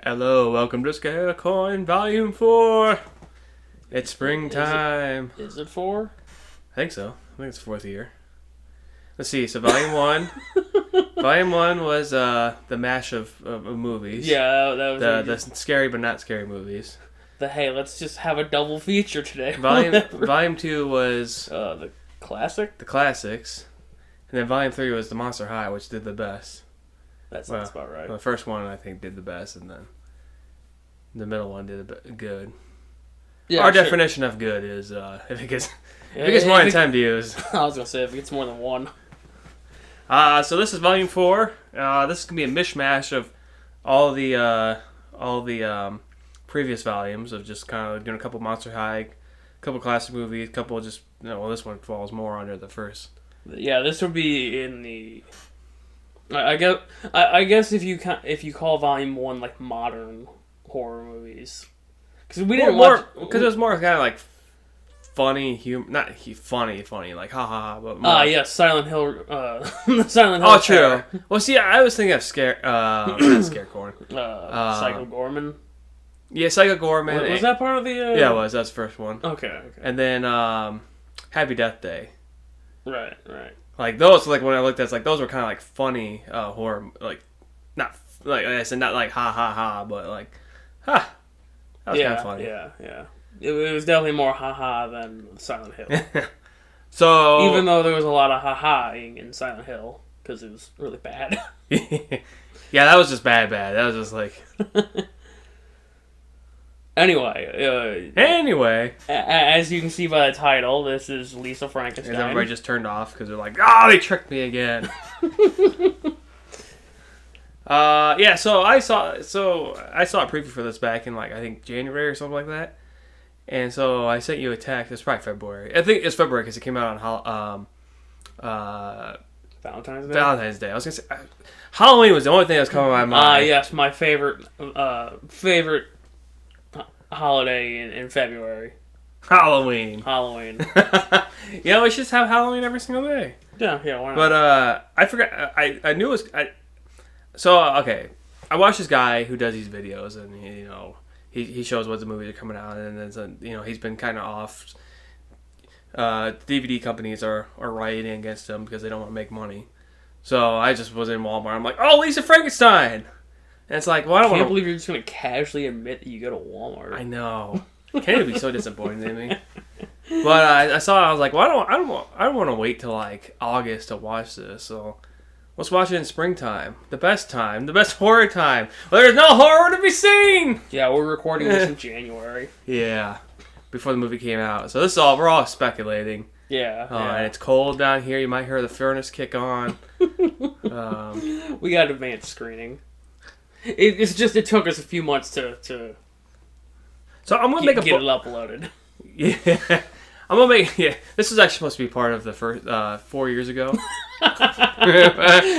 Hello, welcome to Scarecoin Volume 4. It's springtime. Is it 4? I think so. I think it's the fourth year. Let's see. So Volume 1. Volume 1 was the mash of movies. Yeah, that was the scary but not scary movies. hey, let's just have a double feature today. Volume 2 was the classic. the classics. And then Volume 3 was the Monster High, which did the best. That sounds about right. Well, the first one, I think, did the best, and then the middle one did good. Yeah, Our definition of good is if it gets more than 10 views. I was going to say, if it gets more than one. So this is Volume 4. This is going to be a mishmash of all the previous volumes of just kind of doing a couple Monster High, a couple classic movies, a couple just, this one falls more under the first. Yeah, this would be in the... I guess if you call Volume 1 like modern horror movies, because we didn't watch, because it was more kind of like funny humor, not funny like ha ha ha, but more, yeah, Silent Hill, Silent Hill. Oh, true. Well, see, I was thinking of not Scarecorn. Psycho Gorman. Yeah, Psycho Gorman. Was that part of the? Yeah, it was. That's the first one. Okay. And then Happy Death Day. Right. Like those, like when I looked at, it's like those were kind of like funny horror, like not like I said, not like ha ha ha, but like ha. That was kind of funny. Yeah. It was definitely more ha ha than Silent Hill. So even though there was a lot of ha ha-ing in Silent Hill because it was really bad. Yeah, that was just bad. That was just like. Anyway, as you can see by the title, this is Lisa Frankenstein. And everybody just turned off because they're like, "Oh, they tricked me again." Yeah. So I saw a preview for this back in like I think January or something like that, and so I sent you a text. It's probably February. I think it's February because it came out on Valentine's Day. I was gonna say Halloween was the only thing that was coming to my mind. Yes, my favorite holiday in February. Halloween. We should just have Halloween every single day. Yeah, why not? But I forgot. I knew it was. Okay. I watch this guy who does these videos, and he shows what the movies are coming out, and then he's been kind of off. DVD companies are rioting against him because they don't want to make money. So I just was in Walmart. I'm like, oh, Lisa Frankenstein. And it's like, well, I can't believe you're just going to casually admit that you go to Walmart. I know. Can't be so disappointing to me. But I saw it. I was like, well, I don't want to wait till like August to watch this. So let's watch it in springtime. The best horror time. Well, there's no horror to be seen. Yeah, we're recording this in January. Yeah, before the movie came out. So this is we're all speculating. Yeah. And it's cold down here. You might hear the furnace kick on. We got advanced screening. It took us a few months to so I'm gonna get it uploaded. Yeah, I'm gonna make. Yeah, this was actually supposed to be part of the first 4 years ago.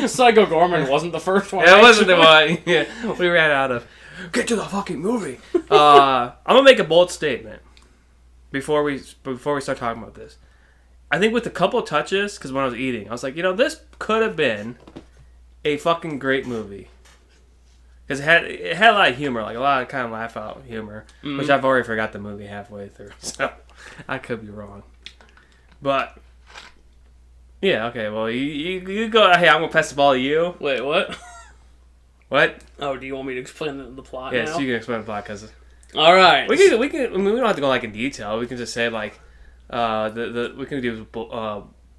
Psycho Gorman wasn't the first one. It wasn't the one. Yeah, we ran out of. Get to the fucking movie. I'm gonna make a bold statement before we start talking about this. I think with a couple touches, because when I was eating, I was like, this could have been a fucking great movie. Because it had a lot of humor, like a lot of kind of laugh out humor, which I've already forgot the movie halfway through, so I could be wrong. But yeah, okay. Well, you go. Hey, I'm gonna pass the ball to you. Wait, what? What? Oh, do you want me to explain the plot? Yes, now? you can explain the plot. Cause all right, we can. I mean, we don't have to go like in detail. We can just say like we can do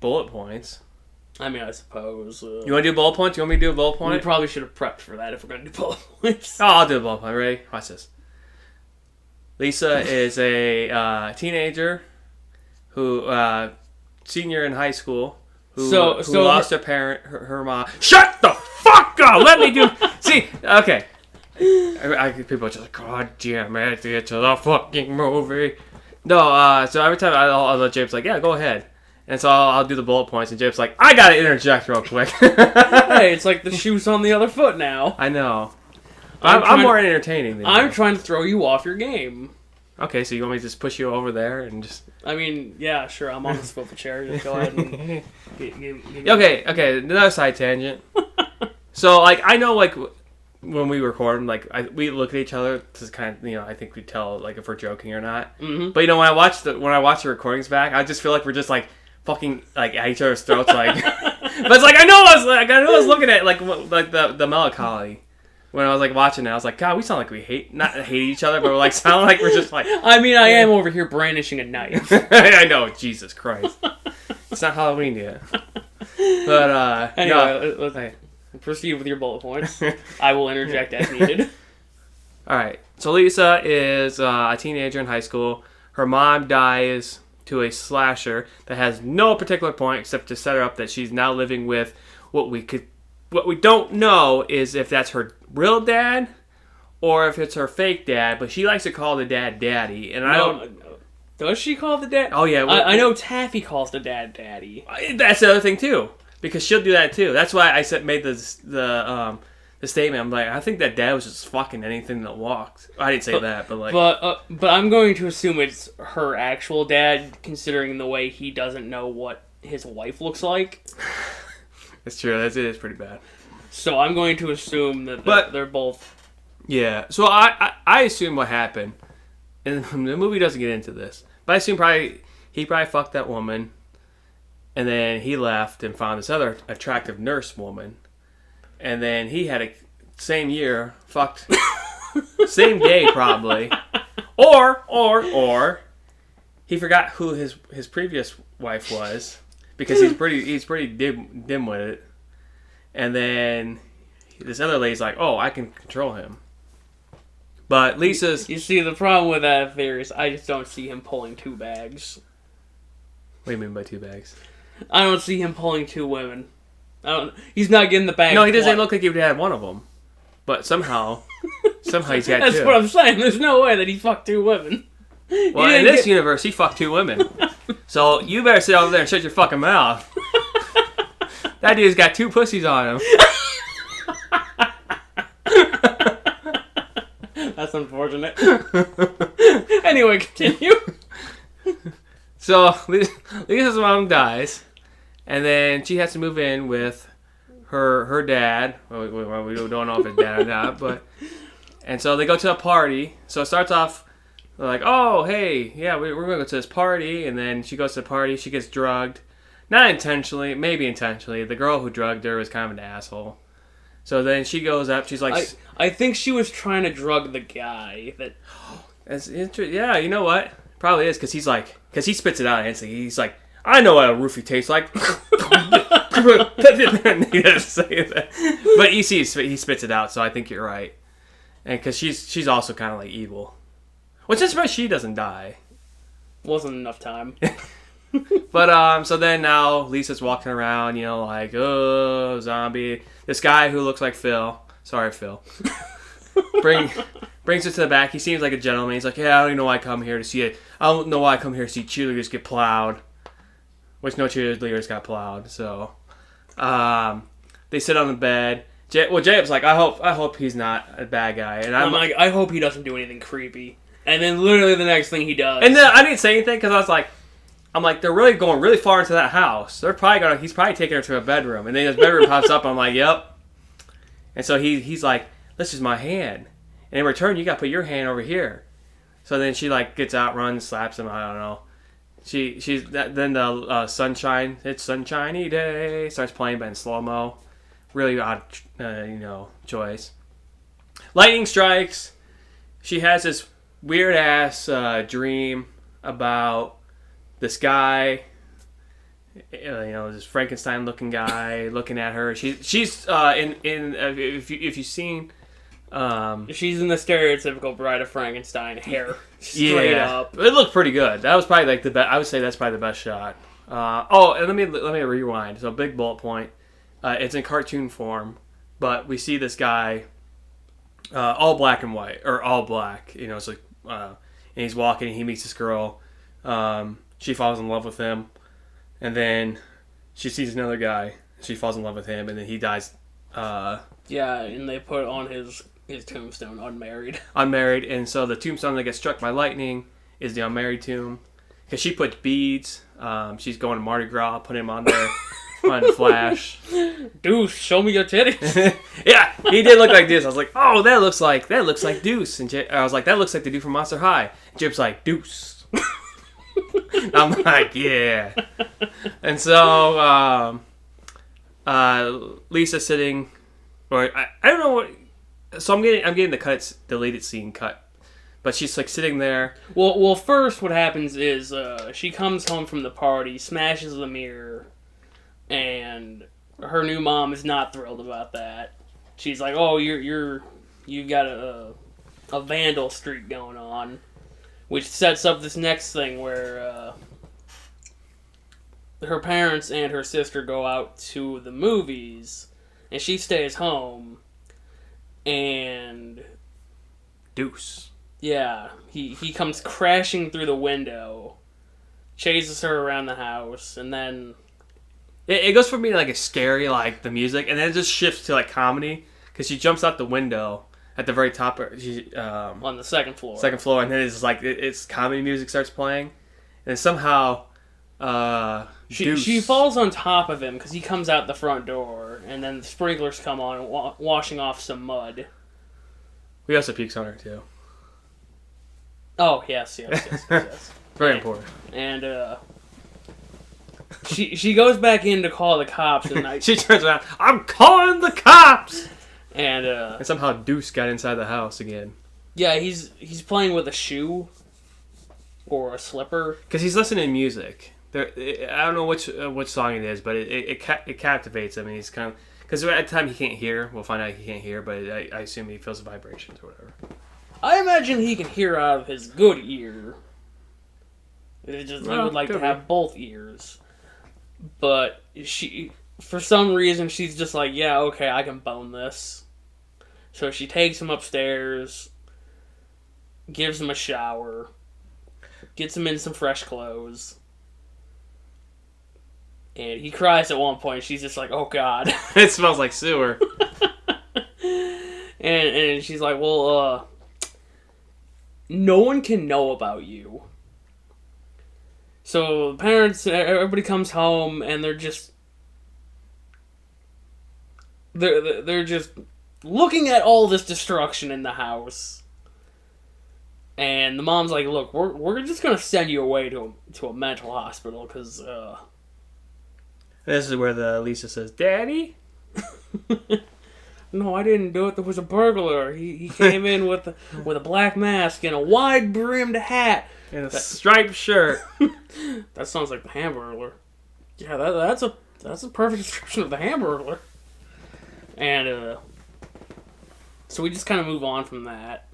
bullet points. I mean, I suppose. You want to do bullet points? You want me to do a bullet point? We probably should have prepped for that if we're going to do bullet points. Oh, I'll do a bullet point. Ready? Watch this. Lisa is a teenager who, senior in high school, who lost her parent, her mom. Shut the fuck up! Let me do... See, okay. People are just like, God damn it, get to the fucking movie. No, so every time I'll let James like, yeah, go ahead. And so I'll do the bullet points, and James like, I gotta interject real quick. Hey, it's like the shoe's on the other foot now. I know. I'm more entertaining than I'm trying to throw you off your game. Okay, so you want me to just push you over there and just... I mean, yeah, sure, I'm on the swivel chair. Just go ahead and... Okay, another side tangent. So, like, I know, like, when we record, like we look at each other to kind of, I think we tell like if we're joking or not. Mm-hmm. But when I watch the recordings back, I just feel like we're just like fucking like at each other's throats, like. But it's like I know I was looking at like the melancholy when I was like watching it. I was like, God, we sound like we not hate each other, but we're like sound like we're just like. I mean, I am over here brandishing a knife. I know, Jesus Christ. It's not Halloween yet. But anyway, let's proceed with your bullet points. I will interject as needed. All right. So Lisa is a teenager in high school. Her mom dies to a slasher that has no particular point except to set her up that she's now living with what we don't know is if that's her real dad or if it's her fake dad. But she likes to call the dad Daddy, and I don't. Does she call the dad? Oh yeah, I know Taffy calls the dad Daddy. That's the other thing too, because she'll do that too. That's why I made the statement. I'm like, I think that dad was just fucking anything that walked. I didn't say that, but like. But I'm going to assume it's her actual dad, considering the way he doesn't know what his wife looks like. It's true. It is pretty bad. So I'm going to assume that they're both. Yeah. So I assume what happened. And the movie doesn't get into this, but I assume he probably fucked that woman, and then he left and found this other attractive nurse woman, and then he had same year fucked same day probably, or he forgot who his previous wife was because he's pretty dim with it, and then this other lady's like, oh, I can control him. But Lisa's... You see, the problem with that theory is I just don't see him pulling two bags. What do you mean by two bags? I don't see him pulling two women. He's not getting the bag. No, he doesn't look like he would have one of them. But somehow he's got That's two. That's what I'm saying. There's no way that he fucked two women. Well, in this universe, he fucked two women. So you better sit over there and shut your fucking mouth. That dude's got two pussies on him. That's unfortunate. Anyway, continue. So Lisa's mom dies, and then she has to move in with her dad. Well, we don't know if it's dad or not, and so they go to a party. So it starts off like, oh, hey, yeah, we're going to go to this party, and then she goes to the party. She gets drugged. Not intentionally, maybe intentionally. The girl who drugged her was kind of an asshole. So then she goes up. She's like, I think she was trying to drug the guy. That's interesting. Yeah, you know what? Probably is because he spits it out instantly. He's like, I know what a roofie tastes like. He doesn't say that, but you see, he spits it out. So I think you're right. And because she's also kind of like evil, which is why she doesn't die. Wasn't enough time. But so then now Lisa's walking around, like, oh, zombie. This guy who looks like Phil. Sorry, Phil. Brings her to the back. He seems like a gentleman. He's like, yeah, I don't even know why I come here to see it. I don't know why I come here to see cheerleaders get plowed. Which no cheerleaders got plowed. So they sit on the bed. Jacob's like, I hope he's not a bad guy. And I'm like, I hope he doesn't do anything creepy. And then literally the next thing he does. And then I didn't say anything because I was like, they're really going really far into that house. He's probably taking her to a bedroom. And then his bedroom pops up. I'm like, yep. And so he's like, this is my hand. And in return, you got to put your hand over here. So then she like gets out, runs, slaps him. I don't know. Then the sunshine. It's sunshiny day. Starts playing, but in slow mo. Really odd, choice. Lightning strikes. She has this weird ass dream about this guy, this Frankenstein looking guy looking at her. She's if you've seen, she's in the stereotypical Bride of Frankenstein hair straight up. It looked pretty good. That was probably like the best. I would say that's probably the best shot. And let me rewind. So big bullet point. It's in cartoon form, but we see this guy, all black and white or all black. It's like, and he's walking. And he meets this girl. She falls in love with him, and then she sees another guy. She falls in love with him, and then he dies. Yeah, and they put on his tombstone, unmarried. Unmarried, and so the tombstone that gets struck by lightning is the unmarried tomb. Because she puts beads. She's going to Mardi Gras, putting him on there. on Flash. Deuce, show me your titties. Yeah, he did look like Deuce. I was like, oh, that looks like Deuce. And I was like, that looks like the dude from Monster High. And Jib's like, Deuce. I'm like, yeah. And so Lisa's sitting, or I don't know what. So I'm getting the deleted scene cut. But she's like sitting there. Well, first what happens is she comes home from the party, smashes the mirror, and her new mom is not thrilled about that. She's like, "Oh, you've got a vandal streak going on," which sets up this next thing where her parents and her sister go out to the movies, and she stays home, and Deuce. Yeah, he comes crashing through the window, chases her around the house, and then it goes from being like a scary, like the music, and then it just shifts to like comedy because she jumps out the window at the very top. On the second floor. Second floor, and then it's like it's comedy music starts playing, and then somehow she falls on top of him because he comes out the front door, and then the sprinklers come on, washing off some mud. We also peeks on her too. Oh, yes. Very important. And, she goes back in to call the cops, and she turns around, I'm calling the cops! And somehow Deuce got inside the house again. Yeah, he's playing with a shoe. Or a slipper. Because he's listening to music. I don't know which song it is, but it captivates him, and he's kind of... Because at the time he can't hear. We'll find out he can't hear, but I assume he feels the vibrations or whatever. I imagine he can hear out of his good ear. He would like to have both ears. But for some reason, she's just like, yeah, okay, I can bone this. So she takes him upstairs, gives him a shower, gets him in some fresh clothes. And he cries at one point. She's just like, oh, God. It smells like sewer. and she's like, well, no one can know about you. So the parents, everybody comes home, and they're just looking at all this destruction in the house. And the mom's like, look, we're just gonna send you away to a mental hospital because this is where Lisa says, Daddy? No, I didn't do it. There was a burglar. He came in with a black mask and a wide-brimmed hat. And a striped shirt. That sounds like the Hamburglar. Yeah, that's a perfect description of the Hamburglar. And so we just kind of move on from that.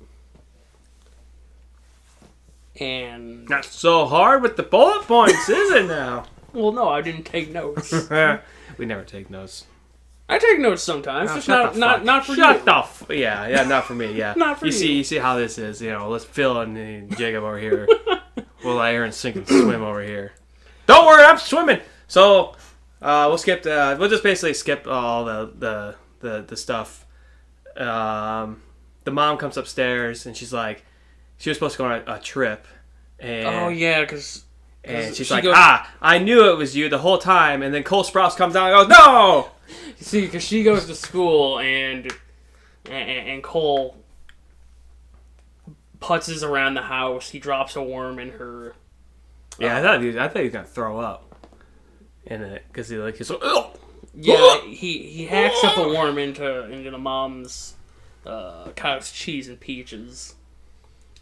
And not so hard with the bullet points, is it now? Well, no, I didn't take notes. We never take notes. I take notes sometimes, just not for you. Shut the yeah, not for me. Yeah, not for you. You see how this is. You know, let's Phil and Jacob over here. We'll let Aaron sink and swim over here. Don't worry, I'm swimming. So we'll skip. We'll just basically skip all the stuff. The mom comes upstairs and she's like, she was supposed to go on a trip. And, oh yeah, because. And she's like, I knew it was you the whole time. And then Cole Sprouse comes down and goes, no! See, because she goes to school and Cole putzes around the house. He drops a worm in her. Yeah, I thought he was gonna throw up in it because he's so. Ugh! Yeah, he hacks up a worm into the mom's cottage cheese and peaches.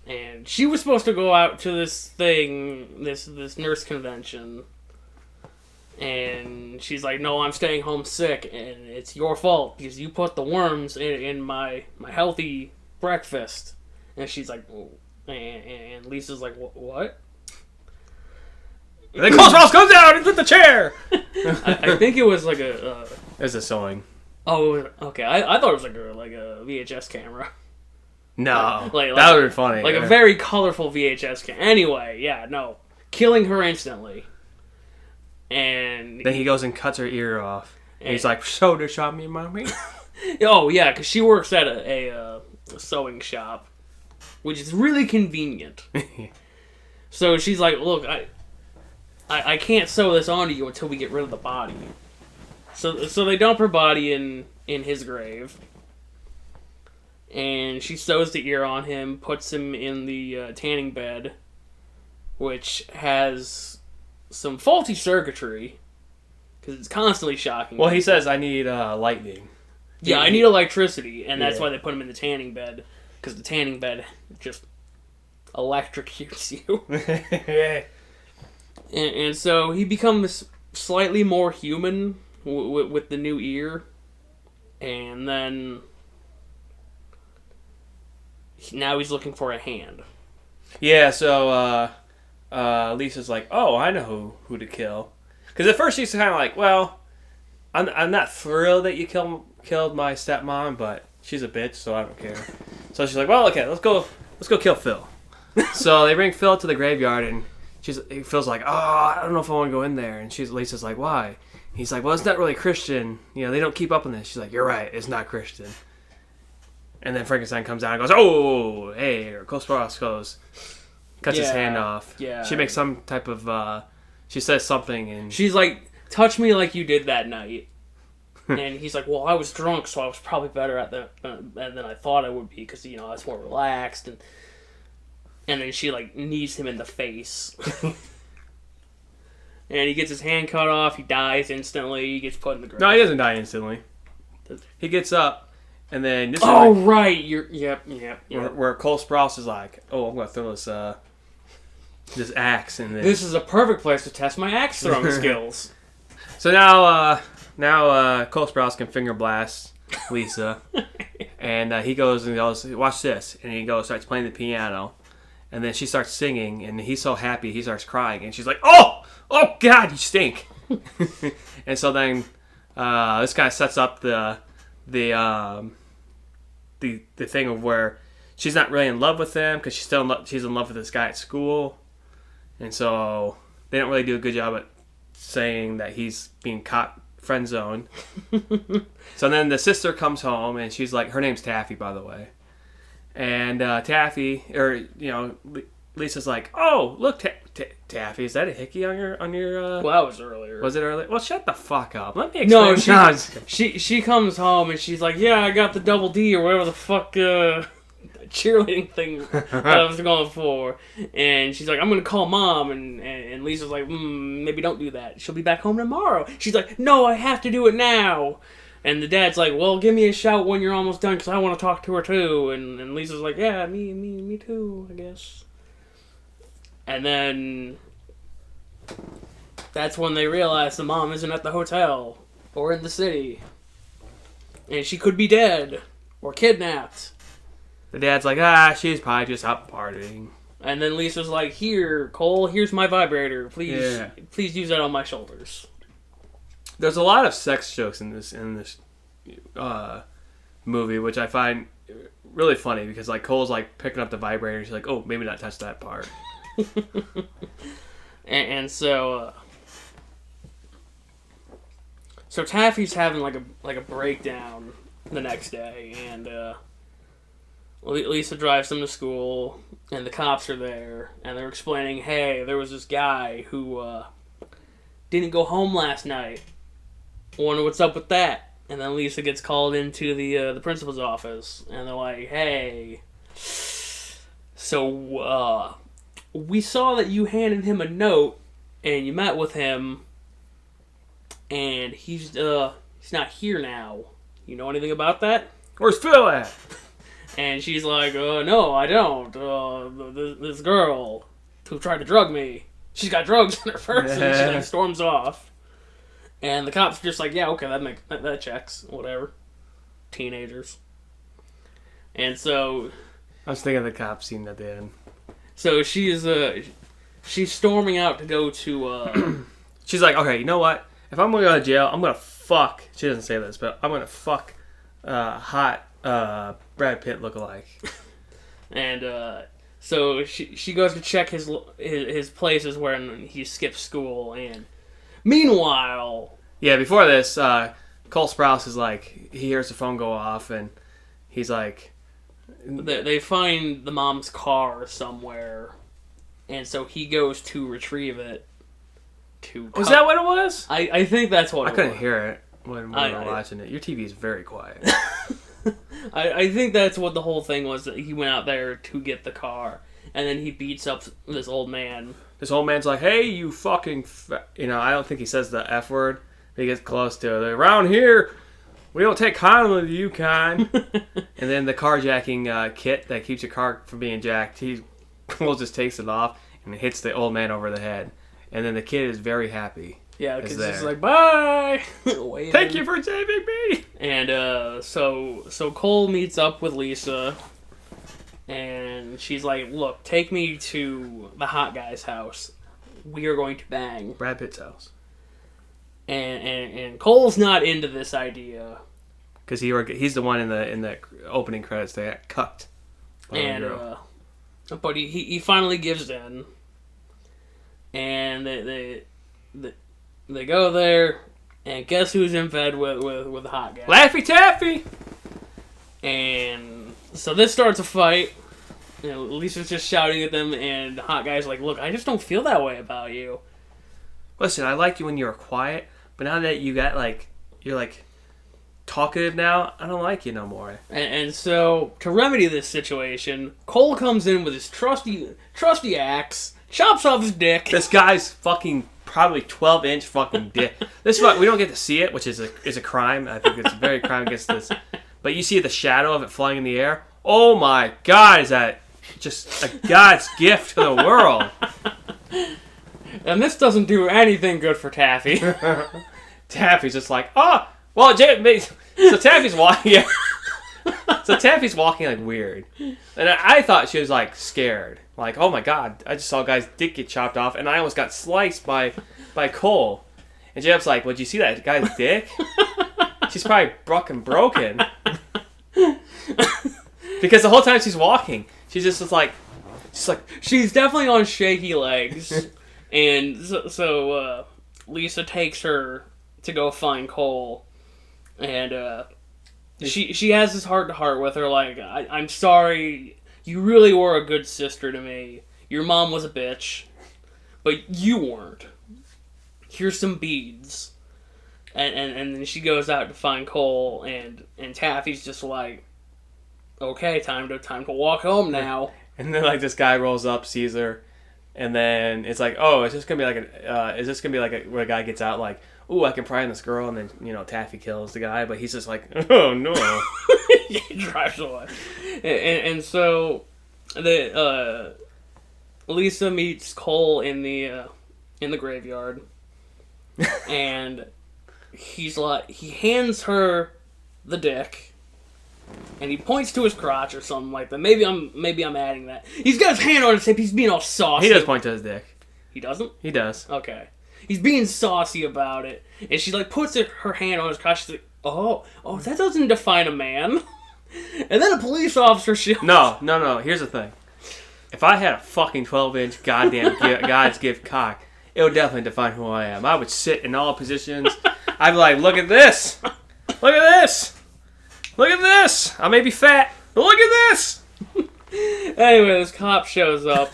And she was supposed to go out to this thing, this nurse convention. And she's like, no, I'm staying home sick, and it's your fault, because you put the worms in my healthy breakfast. And she's like, oh. And Lisa's like, what? And then Cole Sprouse comes out into the chair! I think it was like a... It was a sewing. Oh, okay. I thought it was like a VHS camera. No, that would be funny. Like a very colorful VHS camera. Anyway, yeah, no. Killing her instantly. And... Then he goes and cuts her ear off. And he's like, shoulder shot me, mommy. Oh, yeah, because she works at a sewing shop. Which is really convenient. So she's like, look, I can't sew this onto you until we get rid of the body. So they dump her body in his grave. And she sews the ear on him, puts him in the tanning bed, which has some faulty circuitry, because it's constantly shocking. Well, he says, I need lightning. Yeah, I need electricity, and that's why they put him in the tanning bed, because the tanning bed just electrocutes you. and so he becomes slightly more human with the new ear, and then now he's looking for a hand. Yeah, so Lisa's like, oh, I know who to kill. Because at first she's kind of like, well, I'm not thrilled that you killed my stepmom, but she's a bitch, so I don't care. So she's like, well, okay, let's go kill Phil. So they bring Phil to the graveyard, and Phil's like, oh, I don't know if I want to go in there. And Lisa's like, why? He's like, well, it's not really Christian. You know, they don't keep up on this. She's like, you're right, it's not Christian. And then Frankenstein comes out and goes, oh, hey, or cuts his hand off. Yeah. She makes some type of, she says something, and she's like, touch me like you did that night. And he's like, well, I was drunk, so I was probably better at that than I thought I would be, because, you know, I was more relaxed. And then she, like, knees him in the face. And he gets his hand cut off, he dies instantly, he gets put in the grave. No, he doesn't die instantly. He gets up. And then this right, yep. Where Cole Sprouse is like, oh, I'm gonna throw this axe, and then this is a perfect place to test my axe throwing skills. So now Cole Sprouse can finger blast Lisa, and he goes and goes, watch this, and he starts playing the piano, and then she starts singing, and he's so happy he starts crying, and she's like, oh God, you stink. And so then this kind of sets up the thing of where she's not really in love with him because she's in love with this guy at school, and so they don't really do a good job at saying that he's being caught friend zoned. So then the sister comes home, and she's like, her name's Taffy, by the way, and Taffy, or you know, Lisa's like, oh look, Taffy, is that a hickey on your well, that was earlier. Was it earlier? Well, shut the fuck up. Let me explain. No, she comes home and she's like, yeah, I got the double D or whatever the fuck cheerleading thing that I was going for. And she's like, I'm going to call mom. And Lisa's like, maybe don't do that. She'll be back home tomorrow. She's like, no, I have to do it now. And the dad's like, well, give me a shout when you're almost done because I want to talk to her too. And Lisa's like, yeah, me too, I guess. And then that's when they realize the mom isn't at the hotel or in the city. And she could be dead or kidnapped. The dad's like, she's probably just out partying. And then Lisa's like, here, Cole, here's my vibrator. Please use that on my shoulders. There's a lot of sex jokes in this movie, which I find really funny because like Cole's like picking up the vibrator. She's like, oh, maybe not touch that part. and so Taffy's having like a breakdown the next day, and Lisa drives them to school, and the cops are there, and they're explaining, hey, there was this guy who didn't go home last night. Wonder what's up with that. And then Lisa gets called into the principal's office, and they're like, hey, so we saw that you handed him a note, and you met with him, and he's not here now. You know anything about that? Where's Phil at? And she's like, no, I don't. This girl who tried to drug me, she's got drugs in her purse, and she like storms off. And the cops are just like, yeah, okay, that checks, whatever. Teenagers. And so I was thinking of the cop scene at the end. So she's storming out to go to she's like, okay, you know what? If I'm gonna go to jail, I'm gonna fuck. She doesn't say this, but I'm gonna fuck hot Brad Pitt lookalike. And so she goes to check his places where he skips school, and meanwhile, before this, Cole Sprouse is like, he hears the phone go off, and he's like, they find the mom's car somewhere, and so he goes to retrieve it. Was that what it was? I think that's what I couldn't hear it. when we were watching it. Your TV is very quiet. I think that's what the whole thing was, that he went out there to get the car, and then he beats up this old man. This old man's like, hey, you fucking... I don't think he says the F word. But he gets close to it. Around here, we don't take kindly to you kind. And then the carjacking kit that keeps your car from being jacked, Cole just takes it off and hits the old man over the head. And then the kid is very happy. Yeah, because he's like, bye! Thank you for saving me! And so Cole meets up with Lisa, and she's like, look, take me to the hot guy's house. We are going to bang. Brad Pitt's house. And Cole's not into this idea. Because he's the one in the opening credits that got cucked. And, but he finally gives in. And they go there, and guess who's in bed with the hot guy? Laffy Taffy! And so this starts a fight. Lisa's just shouting at them, and the hot guy's like, look, I just don't feel that way about you. Listen, I liked you when you were quiet, but now that you got, you're, talkative now, I don't like you no more. And so, to remedy this situation, Cole comes in with his trusty axe, chops off his dick. This guy's fucking probably 12-inch fucking dick. We don't get to see it, which is a crime. I think it's a very crime against this. But you see the shadow of it flying in the air. Oh my God, is that just a God's gift to the world? And this doesn't do anything good for Taffy. Taffy's just like, oh, well, so Taffy's walking. Yeah. So Taffy's walking weird, and I thought she was scared. Oh my God, I just saw a guy's dick get chopped off, and I almost got sliced by Cole. And Jeff's like, well, did you see that guy's dick? She's probably broken. Because the whole time she's walking, she's just like, she's definitely on shaky legs. And so Lisa takes her to go find Cole, and she has this heart-to-heart with her, I'm sorry, you really were a good sister to me. Your mom was a bitch, but you weren't. Here's some beads. And then she goes out to find Cole, and Taffy's just like, okay, time to walk home now. And then this guy rolls up, sees her, and then it's oh, is this gonna be where a guy gets out ooh, I can pry on this girl, and then Taffy kills the guy, but he's just oh no. He drives away. And so Lisa meets Cole in the graveyard, and he hands her the dick, and he points to his crotch or something like that. Maybe I'm adding that. He's got his hand on his hip. He's being all saucy. He does point to his dick. He doesn't? He does. Okay. He's being saucy about it, and she puts her hand on his crotch. She's like, oh, that doesn't define a man. And then a police officer shows. No. Here's the thing. If I had a fucking 12-inch goddamn God's gift cock, it would definitely define who I am. I would sit in all positions. I'd be like, look at this. Look at this. Look at this. I may be fat, but look at this. Anyway, this cop shows up.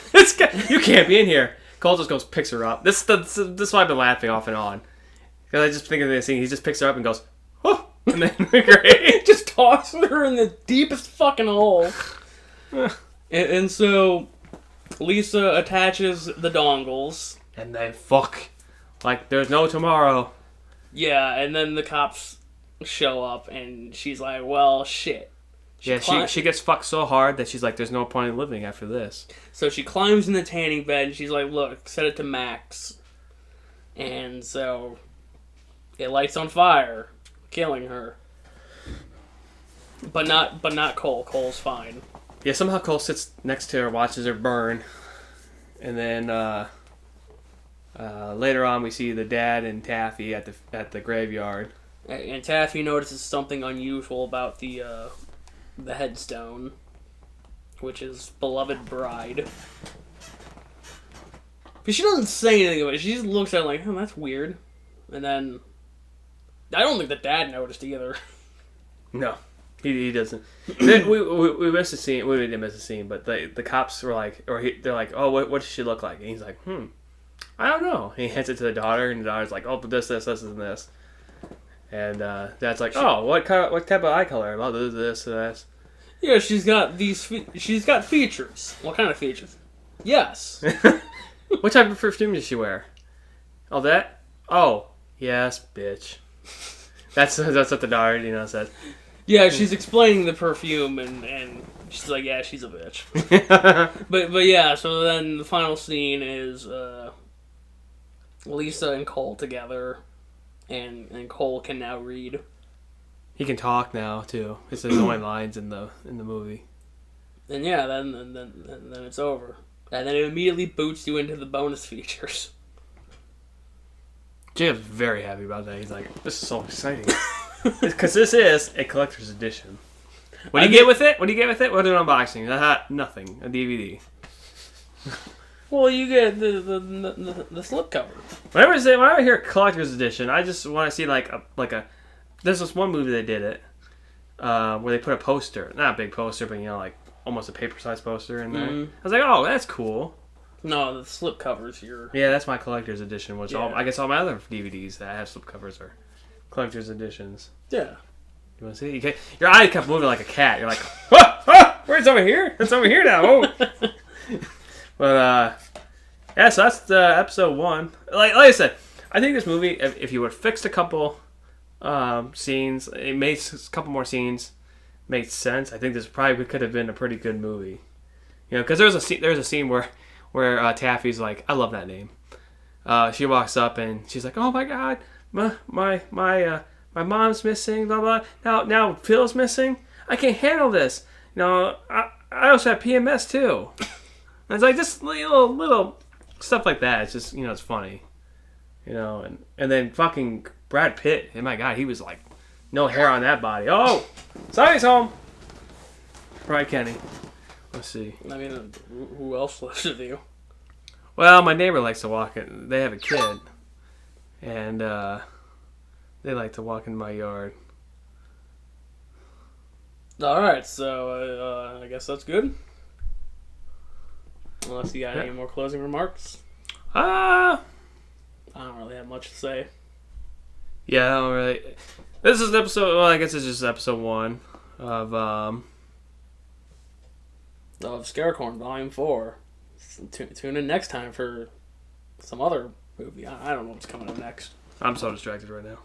You can't be in here. Cole just goes, picks her up. This is why I've been laughing off and on. Because I just think of this scene. He just picks her up and goes, oh. And then, great. Just tosses her in the deepest fucking hole. and so, Lisa attaches the dongles. And they fuck. There's no tomorrow. Yeah, and then the cops show up, and she's like, well, shit. She gets fucked so hard that she's like, there's no point in living after this. So she climbs in the tanning bed, and she's like, look, set it to max. And so it lights on fire, killing her. But not Cole. Cole's fine. Yeah, somehow Cole sits next to her, watches her burn. And then later on we see the dad and Taffy at the graveyard. And Taffy notices something unusual about the headstone, which is beloved bride. But she doesn't say anything about it. She just looks at it like, oh, that's weird. And then I don't think the dad noticed either. No, he doesn't. we missed a scene. We didn't miss a scene, but the cops were like, they're like, oh, what does she look like? And he's like, I don't know. And he hands it to the daughter, and the daughter's like, oh, but this, and this. And Dad's like, oh, what type of eye color? Oh, this, this. Yeah, she's got she's got features. What kind of features? Yes. What type of perfume does she wear? Oh, that? Oh, yes, bitch. That's what the daughter, says. Yeah, she's explaining the perfume, and she's like, yeah, she's a bitch. but yeah, so then the final scene is Lisa and Cole together, and Cole can now read. He can talk now too. It's his only lines in the movie. And yeah, then it's over, and then it immediately boots you into the bonus features. Jacob's very happy about that. He's like, this is so exciting. Because this is a collector's edition. What do you get with it? What do you get with it? What an unboxing. Nothing. A DVD. Well, you get the slipcover. Whenever I hear collector's edition, I just want to see like a. There's this one movie they did it, where they put a poster, not a big poster, but like almost a paper-sized poster in there. Mm-hmm. I was like, oh, that's cool. No, the slipcovers here. Yeah, that's my collector's edition. Which I guess all my other DVDs that have slipcovers are collector's editions. Yeah. You want to see? Your eye kept moving like a cat. You're like, where's over here? It's over here now. Oh. But yeah, so that's the episode 1. Like I said, I think this movie, if you would have fixed a couple scenes, it makes a couple more scenes make sense. I think this probably could have been a pretty good movie. Because there's a scene where Taffy's like, I love that name. She walks up and she's like, oh my god, my mom's missing, blah blah. Now Phil's missing. I can't handle this. I also have PMS too. And it's like just little stuff like that. It's just it's funny, and then fucking Brad Pitt. Oh my god, he was like no hair on that body. Oh, Sonny's home. Right, Kenny. Let's see. I mean, who else lives with you? Well, my neighbor likes to walk in. They have a kid, and they like to walk in my yard. All right, so I guess that's good. Unless you got any more closing remarks. I don't really have much to say. Yeah, I don't really. This is episode. Well, I guess it's just episode 1 of Scarecorn Volume 4. Tune in next time for some other movie. I don't know what's coming up next. I'm so distracted right now.